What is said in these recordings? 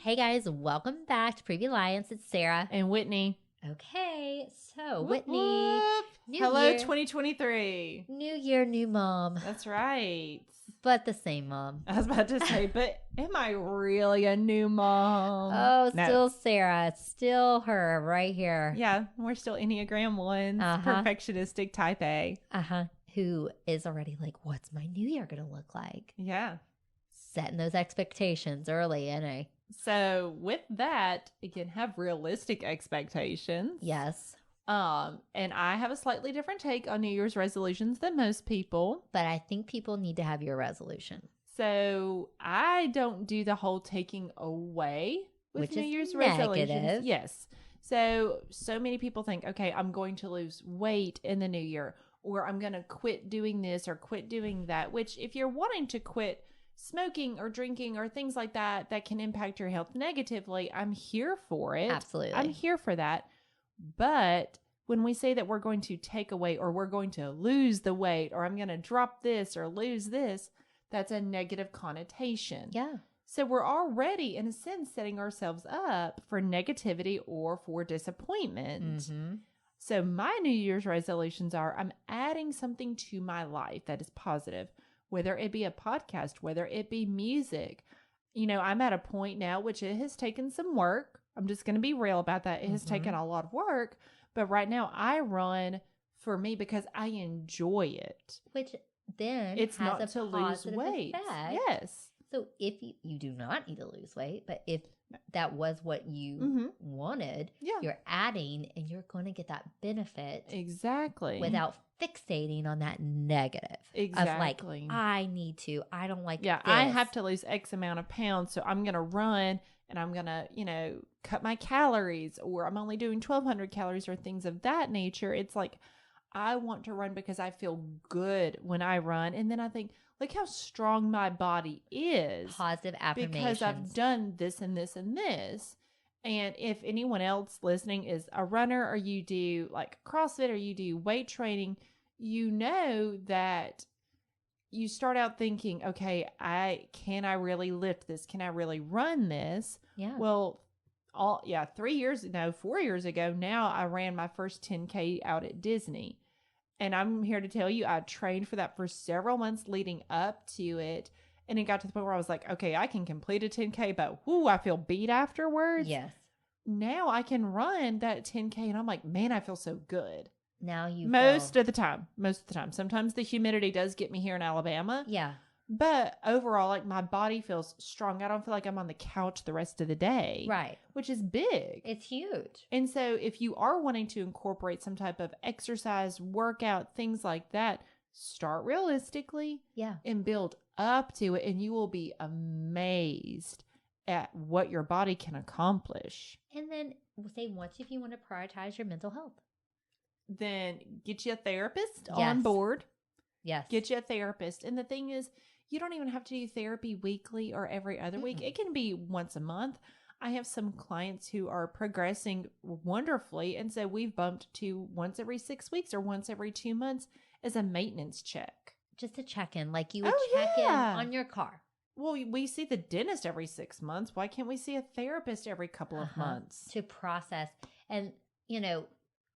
Hey guys, welcome back to Preview Alliance. It's Sarah. And Whitney. Okay, so Whoop, Whitney. whoop. New Hello, year. 2023. New year, new mom. That's right. But the same mom. I was about to say, but am I really a new mom? Oh, No. still Sarah. It's still her right here. Yeah, we're still Enneagram 1s, perfectionistic type A. Who is already like, what's my new year going to look like? Yeah. Setting those expectations early, NA. So with that, again, have realistic expectations. Yes. And I have a slightly different take on New Year's resolutions than most people. But I think people need to have your resolution. So I don't do the whole taking away with Which New is Year's negative. resolutions. Yes. So many people think, okay, I'm going to lose weight in the new year, or I'm going to quit doing this or quit doing that, which if you're wanting to quit smoking or drinking or things like that, that can impact your health negatively, I'm here for it. Absolutely. I'm here for that. But when we say that we're going to take away or we're going to lose the weight or I'm going to drop this or lose this, that's a negative connotation. Yeah. So we're already, in a sense, setting ourselves up for negativity or for disappointment. Mm-hmm. So my New Year's resolutions are I'm adding something to my life that is positive, whether it be a podcast, whether it be music. You know, I'm at a point now, which it has taken some work. I'm just going to be real about that. It has taken a lot of work. But right now I run for me because I enjoy it. Which then It's has not a to lose weight. effect. Yes. So if you do not need to lose weight, but if that was what you wanted, you're adding and you're going to get that benefit. Exactly. Without fixating on that negative. Exactly. Of like, I need to, I don't like Yeah, this. I have to lose X amount of pounds, so I'm going to run and I'm going to, cut my calories, or I'm only doing 1,200 calories or things of that nature. It's like, I want to run because I feel good when I run. And then I think, look how strong my body is. Positive affirmations. Because I've done this and this and this. And if anyone else listening is a runner, or you do like CrossFit, or you do weight training, you know that you start out thinking, okay, can I really lift this? Can I really run this? Yeah. Well, 4 years ago, now I ran my first 10K out at Disney. And I'm here to tell you, I trained for that for several months leading up to it. And it got to the point where I was like, okay, I can complete a 10K, but I feel beat afterwards. Yes. Now I can run that 10K and I'm like, man, I feel so good. Now you Most of the time. Sometimes the humidity does get me here in Alabama. Yeah. But overall, like, my body feels strong. I don't feel like I'm on the couch the rest of the day. Right. Which is big. It's huge. And so if you are wanting to incorporate some type of exercise, workout, things like that, start realistically. Yeah. And build up to it. And you will be amazed at what your body can accomplish. And then say once if you want to prioritize your mental health. Then get you a therapist Yes. on board. Yes. Get you a therapist. And the thing is, you don't even have to do therapy weekly or every other week. It can be once a month. I have some clients who are progressing wonderfully. And so we've bumped to once every 6 weeks or once every 2 months as a maintenance check. Just to check in, like you would check in on your car. Well, we see the dentist every 6 months. Why can't we see a therapist every couple of months? To process. And,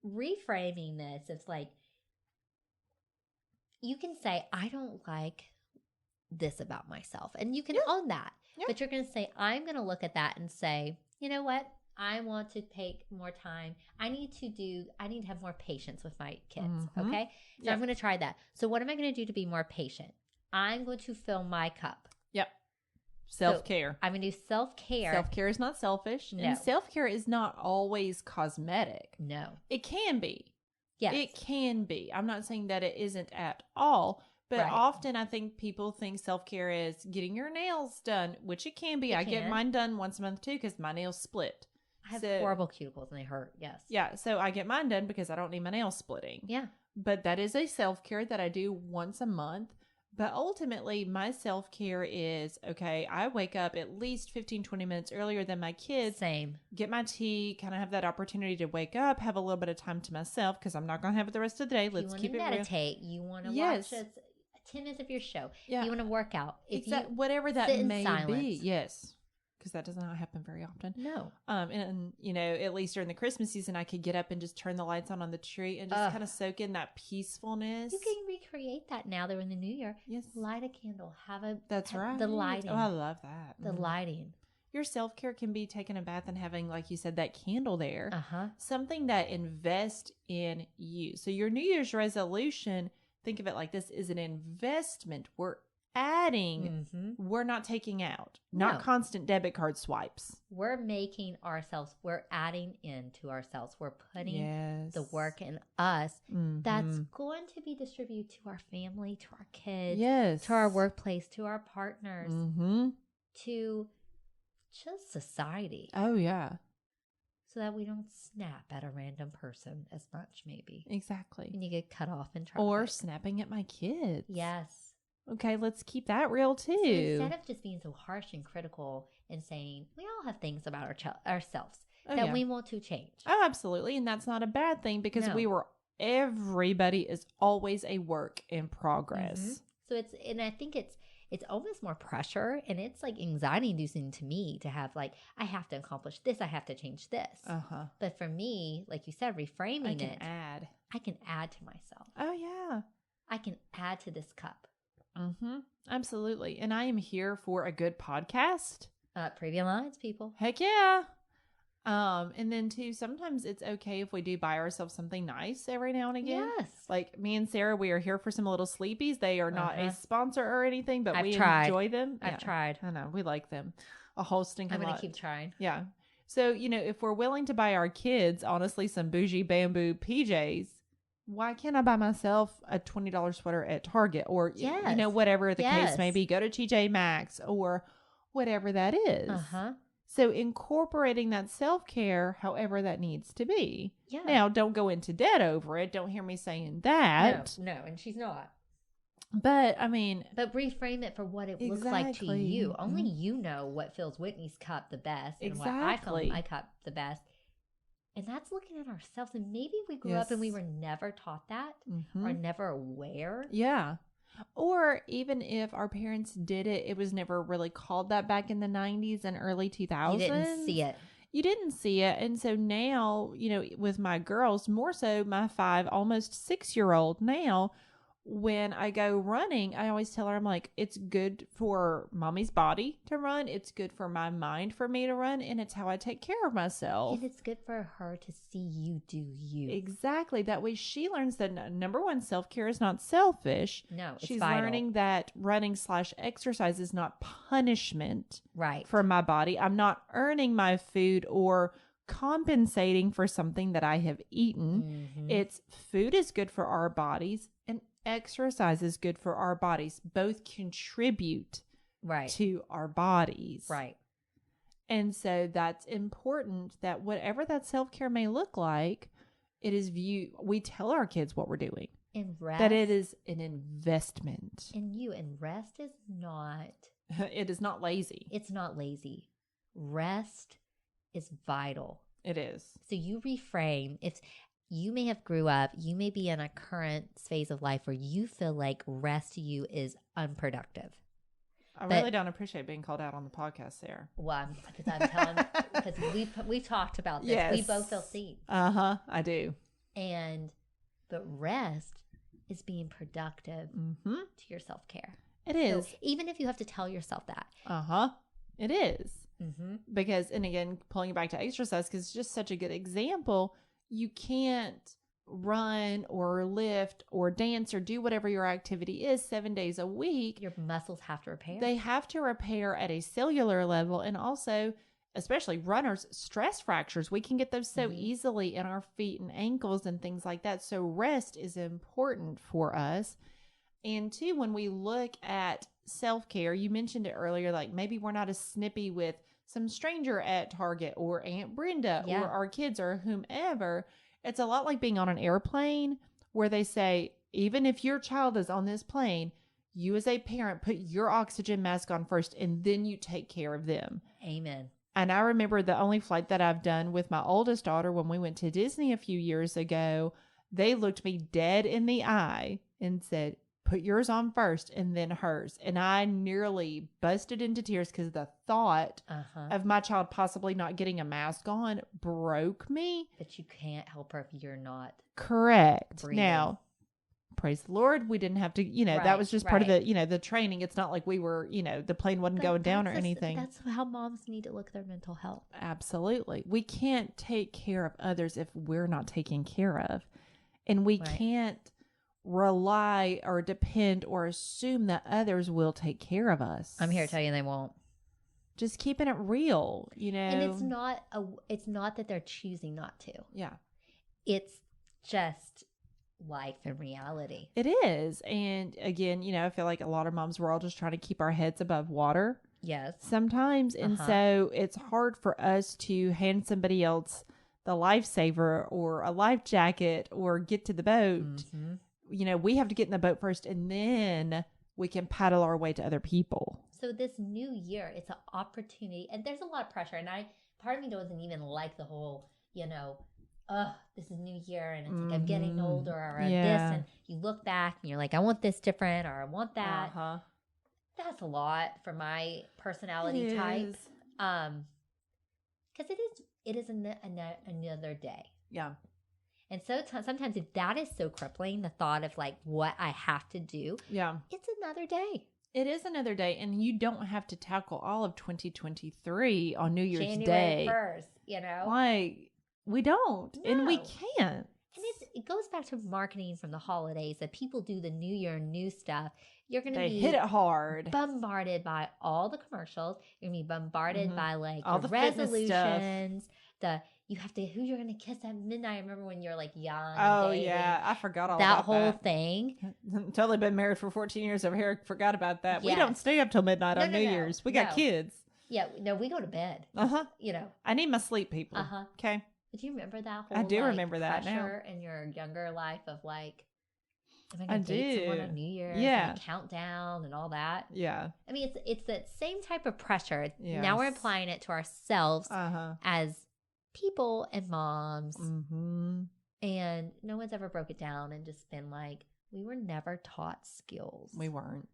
reframing this, it's like, you can say, I don't like this about myself. And you can own that. Yeah. But you're going to say, I'm going to look at that and say, you know what? I want to take more time. I need to have more patience with my kids. Okay. So I'm going to try that. So what am I going to do to be more patient? I'm going to fill my cup. Yep. Self-care. So I'm going to do self-care. Self-care is not selfish. No. And self-care is not always cosmetic. No. It can be. Yes. It can be. I'm not saying that it isn't at all. But often I think people think self-care is getting your nails done, which it can be. I get mine done once a month too because my nails split. I have horrible cuticles and they hurt. Yes. Yeah. So I get mine done because I don't need my nails splitting. Yeah. But that is a self-care that I do once a month. But ultimately, my self-care is, okay, I wake up at least 15, 20 minutes earlier than my kids. Same. Get my tea, kind of have that opportunity to wake up, have a little bit of time to myself because I'm not going to have it the rest of the day. Let's keep it real. You want to meditate. You want to watch 10 minutes of your show. Yeah. You want to work out. Whatever that may be. Yes. because that does not happen very often. No. And you know, at least during the Christmas season, I could get up and just turn the lights on the tree and just kind of soak in that peacefulness. You can recreate that now that we're in the new year. Yes. Light a candle. That's right. The lighting. Oh, I love that. The lighting. Your self-care can be taking a bath and having, like you said, that candle there. Uh-huh. Something that invests in you. So your New Year's resolution, think of it like this, is an investment. We're adding. We're not taking out. Not constant debit card swipes. We're making ourselves, we're adding into ourselves. We're putting the work in us that's going to be distributed to our family, to our kids, to our workplace, to our partners, to just society. Oh, yeah. So that we don't snap at a random person as much, maybe. Exactly. When you get cut off in traffic. Or snapping at my kids. Yes. Okay, let's keep that real too. So instead of just being so harsh and critical and saying, we all have things about ourselves that we want to change. Oh, absolutely. And that's not a bad thing because everybody is always a work in progress. So I think it's almost more pressure, and it's like anxiety inducing to me to have like, I have to accomplish this. I have to change this. But for me, like you said, reframing I can add to myself. Oh yeah. I can add to this cup. Absolutely. And I am here for a good podcast. Preview lines, people. Heck yeah. And then too, sometimes it's okay if we do buy ourselves something nice every now and again. Yes. Like me and Sarah, we are here for some little sleepies. They are not a sponsor or anything, but we enjoy them. I've tried. I know. We like them. A whole stinking lot. I'm going to keep trying. Yeah. So, you know, if we're willing to buy our kids, honestly, some bougie bamboo PJs, why can't I buy myself a $20 sweater at Target or, you know, whatever the case may be, go to TJ Maxx or whatever that is. So incorporating that self-care, however that needs to be. Yeah. Now, don't go into debt over it. Don't hear me saying that. No, and she's not. But, I mean. But reframe it for what it looks like to you. Only you know what fills Whitney's cup the best and what I fill my cup the best. And that's looking at ourselves. And maybe we grew up and we were never taught that or never aware. Yeah. Or even if our parents did it, it was never really called that back in the 90s and early 2000s. You didn't see it. You didn't see it. And so now, you know, with my girls, more so my 5, almost 6-year-old now, when I go running, I always tell her, I'm like, it's good for mommy's body to run. It's good for my mind for me to run. And it's how I take care of myself. And it's good for her to see you do you. Exactly. That way she learns that number one, self-care is not selfish. No, it's She's vital. learning that running/exercise is not punishment right for my body. I'm not earning my food or compensating for something that I have eaten. It's food is good for our bodies and exercise is good for our bodies. Both contribute to our bodies. Right. And so that's important that whatever that self-care may look like, it is we tell our kids what we're doing. And rest. That it is an investment. In you. And rest is not. It is not lazy. It's not lazy. Rest is vital. It is. So you reframe. If you may have grew up, you may be in a current phase of life where you feel like rest to you is unproductive. I really don't appreciate being called out on the podcast, Sarah. Well, because we've talked about this. Yes. We both feel seen. I do. But rest is being productive to your self-care. It is. So even if you have to tell yourself that. It is. Because, and again, pulling it back to exercise, because it's just such a good example. You can't run or lift or dance or do whatever your activity is 7 days a week. Your muscles have to repair. They have to repair at a cellular level. And also, especially runners, stress fractures. We can get those so easily in our feet and ankles and things like that. So rest is important for us. And two, when we look at self-care, you mentioned it earlier, like maybe we're not as snippy with some stranger at Target or Aunt Brenda or our kids or whomever. It's a lot like being on an airplane where they say, even if your child is on this plane, you as a parent put your oxygen mask on first and then you take care of them. Amen. And I remember the only flight that I've done with my oldest daughter when we went to Disney a few years ago, they looked me dead in the eye and said, put yours on first and then hers. And I nearly busted into tears because the thought of my child possibly not getting a mask on broke me. But you can't help her if you're not. Correct. Breathing. Now, praise the Lord, we didn't have to, that was just part of the, the training. It's not like we were, the plane wasn't going down or anything. That's how moms need to look at their mental health. Absolutely. We can't take care of others if we're not taken care of. And we can't rely or depend or assume that others will take care of us. I'm here to tell you they won't. Just keeping it real, And it's not that they're choosing not to. Yeah. It's just life and reality. It is. And again, I feel like a lot of moms, we're all just trying to keep our heads above water. Yes. Sometimes. And so it's hard for us to hand somebody else the lifesaver or a life jacket or get to the boat. We have to get in the boat first and then we can paddle our way to other people. So this new year, it's an opportunity, and there's a lot of pressure. And part of me doesn't even like the whole, this is new year and it's like I'm getting older or this, and you look back and you're like, I want this different or I want that. That's a lot for my personality type. Because it is another day. Yeah. And so sometimes if that is so crippling, the thought of like what I have to do, it's another day. It is another day, and you don't have to tackle all of 2023 on New Year's January Day. 1st, Like, we don't, and we can't. And it goes back to marketing from the holidays that people do the New Year new stuff. You're going to be hit it hard, bombarded by all the commercials. You're going to be bombarded by like all the resolutions, you have to, who you're going to kiss at midnight. I remember when you're like young. Oh, yeah. I forgot all about that. Whole thing. Totally been married for 14 years over here. Forgot about that. Yes. We don't stay up till midnight on New Year's. We got kids. Yeah. No, we go to bed. I need my sleep, people. Okay. But do you remember that whole I do remember that now. in your younger life of like, am I I going to date someone do. on New Year's? Yeah. And countdown and all that. Yeah. I mean, it's that same type of pressure. Yes. Now we're applying it to ourselves as people and moms. And no one's ever broke it down and just been like, we were never taught skills. We weren't.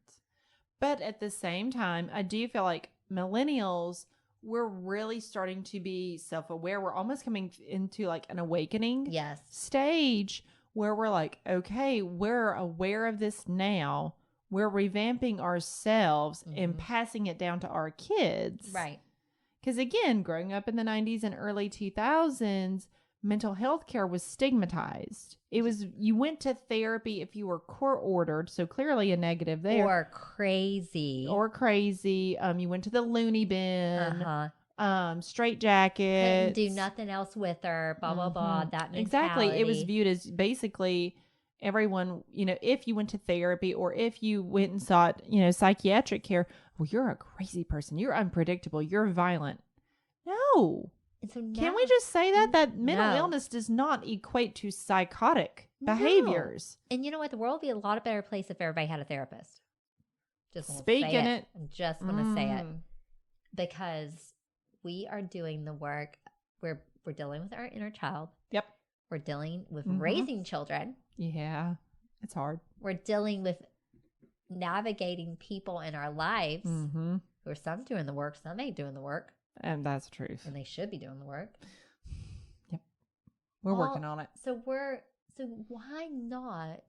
But at the same time, I do feel like millennials, we're really starting to be self-aware. We're almost coming into like an awakening stage where we're like, okay, we're aware of this now. We're revamping ourselves and passing it down to our kids. Right. Because again, growing up in the 90s and early 2000s, mental health care was stigmatized. It was, you went to therapy if you were court ordered, so clearly a negative there. Or crazy. You went to the loony bin. Straight jacket. Couldn't do nothing else with her, blah, blah, blah. That mentality. Exactly. It was viewed as basically everyone, if you went to therapy or if you went and sought, psychiatric care, well, you're a crazy person. You're unpredictable. You're violent. No. And so now, can we just say that mental illness does not equate to psychotic behaviors? And you know what? The world would be a lot better place if everybody had a therapist. Just speaking it. I'm just going to say it. Because we are doing the work. We're dealing with our inner child. Yep. We're dealing with raising children. Yeah. It's hard. We're dealing with navigating people in our lives who are some doing the work, some ain't doing the work. And that's the truth. And they should be doing the work. Yep. We're working on it. So why not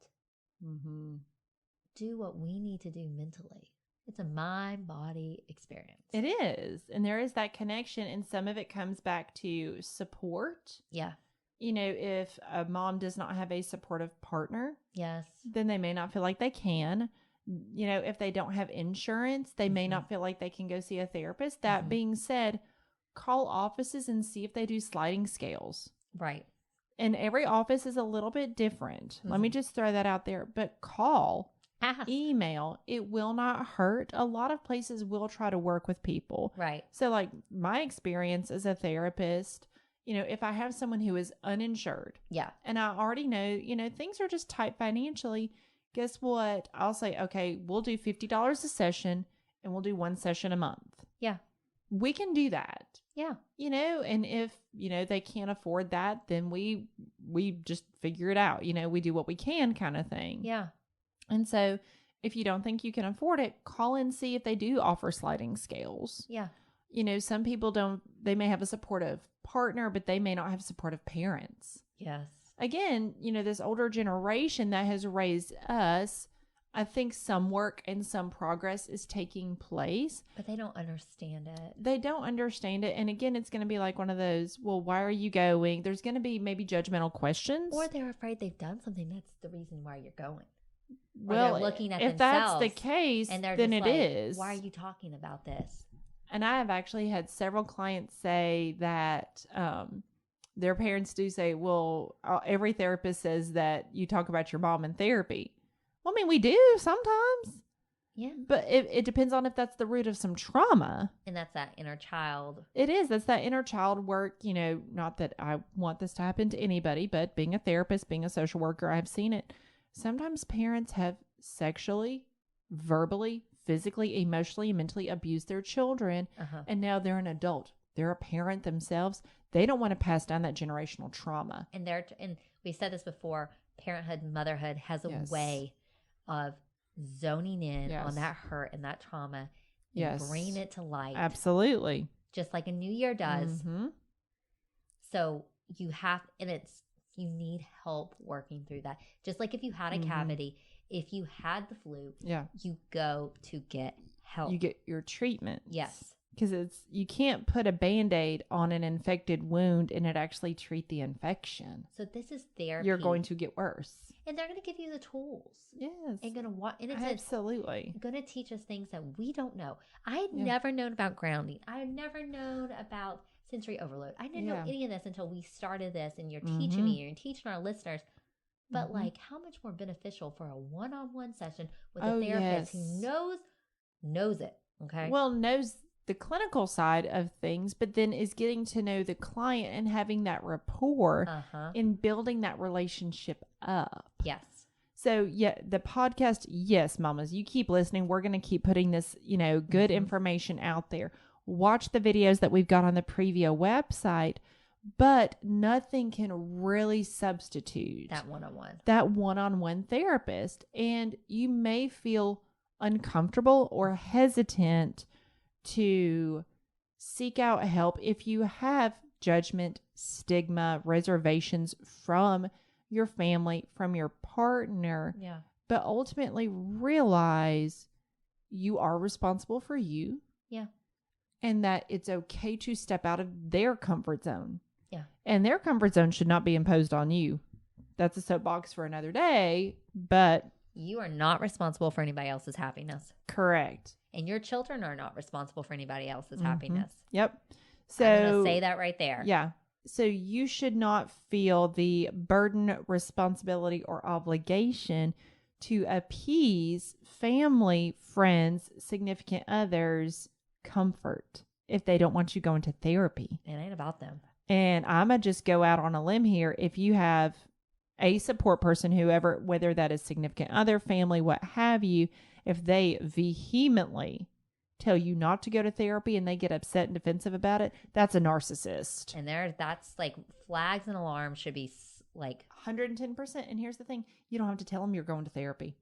do what we need to do mentally? It's a mind-body experience. It is. And there is that connection. And some of it comes back to support. Yeah. If a mom does not have a supportive partner, yes, then they may not feel like they can. If they don't have insurance, they may not feel like they can go see a therapist. That being said, call offices and see if they do sliding scales. Right. And every office is a little bit different. Let me just throw that out there. But call, email. It will not hurt. A lot of places will try to work with people. Right. So like my experience as a therapist, if I have someone who is uninsured. Yeah. And I already know, things are just tight financially. Guess what? I'll say, okay, we'll do $50 a session and we'll do one session a month. Yeah. We can do that. Yeah. And if, they can't afford that, then we just figure it out. We do what we can kind of thing. Yeah. And so if you don't think you can afford it, call and see if they do offer sliding scales. Yeah. You know, some people don't, they may have a supportive partner, but they may not have supportive parents. Yes. Again, you know, this older generation that has raised us, I think some work and some progress is taking place. But they don't understand it. They don't understand it. And again, it's going to be like one of those, well, why are you going? There's going to be maybe judgmental questions. Or they're afraid they've done something that's the reason why you're going. Well, they're looking at if themselves that's the case, and they're then just it like, is. why are you talking about this? And I have actually had several clients say that their parents do say, well, every therapist says that you talk about your mom in therapy. Well, I mean, we do sometimes. Yeah. But it depends on if that's the root of some trauma. And that's that inner child. It is. That's that inner child work. You know, not that I want this to happen to anybody, but being a therapist, being a social worker, I've seen it. Sometimes parents have sexually, verbally, physically, emotionally, and mentally abused their children. And now they're an adult. They're a parent themselves. They don't want to pass down that generational trauma. And we said this before, parenthood, motherhood has a way of zoning in on that hurt and that trauma and bringing it to light. Absolutely. Just like a new year does. So you need help working through that. Just like if you had a cavity, if you had the flu, you go to get help. You get your treatment. Yes. Because you can't put a Band-Aid on an infected wound and it actually treat the infection. So this is therapy. You're going to get worse. And they're going to give you the tools. Yes. And it's absolutely going to teach us things that we don't know. I had never known about grounding. I had never known about sensory overload. I didn't know any of this until we started this, and you're teaching me, you're teaching our listeners. But like, how much more beneficial for a one-on-one session with a therapist who knows it. Okay. Well, knows the clinical side of things, but then is getting to know the client and having that rapport and building that relationship up. Yes. So the podcast, yes, mamas, you keep listening. We're going to keep putting this, good information out there. Watch the videos that we've got on the Previa website, but nothing can really substitute that one-on-one therapist. And you may feel uncomfortable or hesitant to seek out help if you have judgment, stigma, reservations from your family, from your partner. Yeah. But ultimately realize you are responsible for you. Yeah. And that it's okay to step out of their comfort zone. Yeah. And their comfort zone should not be imposed on you. That's a soapbox for another day, but you are not responsible for anybody else's happiness. Correct. And your children are not responsible for anybody else's happiness. Yep. So I'm going to say that right there. Yeah. So you should not feel the burden, responsibility, or obligation to appease family, friends, significant others' comfort if they don't want you going to therapy. It ain't about them. And I'm going to just go out on a limb here. If you have a support person, whoever, whether that is significant other, family, what have you, if they vehemently tell you not to go to therapy and they get upset and defensive about it, that's a narcissist. And that's like flags and alarms should be like 110%. And here's the thing. You don't have to tell them you're going to therapy.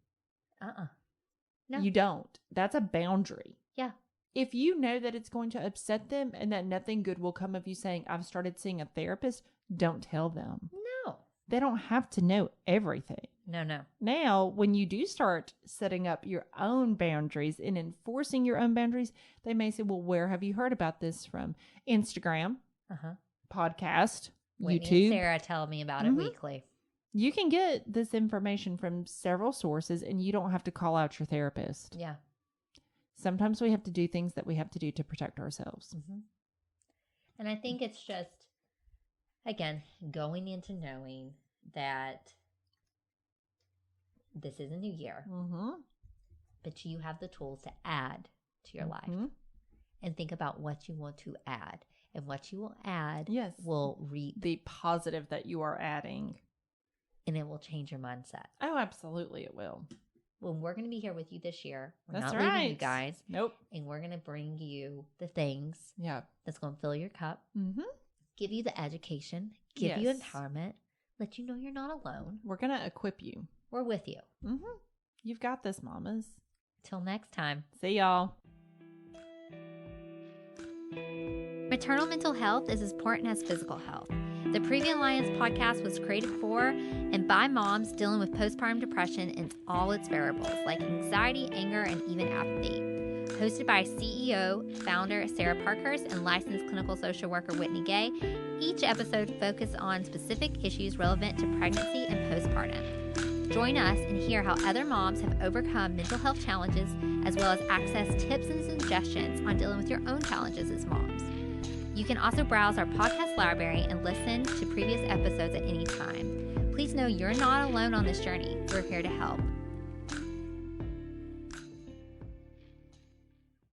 No. You don't. That's a boundary. Yeah. If you know that it's going to upset them and that nothing good will come of you saying, I've started seeing a therapist, don't tell them. No. They don't have to know everything. No. Now, when you do start setting up your own boundaries and enforcing your own boundaries, they may say, well, where have you heard about this from? Instagram, podcast, Whitney YouTube. And Sarah tell me about it weekly. You can get this information from several sources and you don't have to call out your therapist. Yeah. Sometimes we have to do things that we have to do to protect ourselves. And I think it's just, again, going into knowing that this is a new year, but you have the tools to add to your life and think about what you want to add, and what you will add will reap the positive that you are adding, and it will change your mindset. Oh, absolutely. It will. Well, we're going to be here with you this year. We're That's not right. leaving you guys. Nope. And we're going to bring you the things that's going to fill your cup, give you the education, give you empowerment, let you know you're not alone. We're going to equip you. We're with you. You've got this, mamas. Till next time. See y'all. Maternal mental health is as important as physical health. The Previe Alliance podcast was created for and by moms dealing with postpartum depression in all its variables, like anxiety, anger, and even apathy. Hosted by CEO, founder Sarah Parkhurst, and licensed clinical social worker Whitney Gay, each episode focuses on specific issues relevant to pregnancy and postpartum. Join us and hear how other moms have overcome mental health challenges, as well as access tips and suggestions on dealing with your own challenges as moms. You can also browse our podcast library and listen to previous episodes at any time. Please know you're not alone on this journey. We're here to help.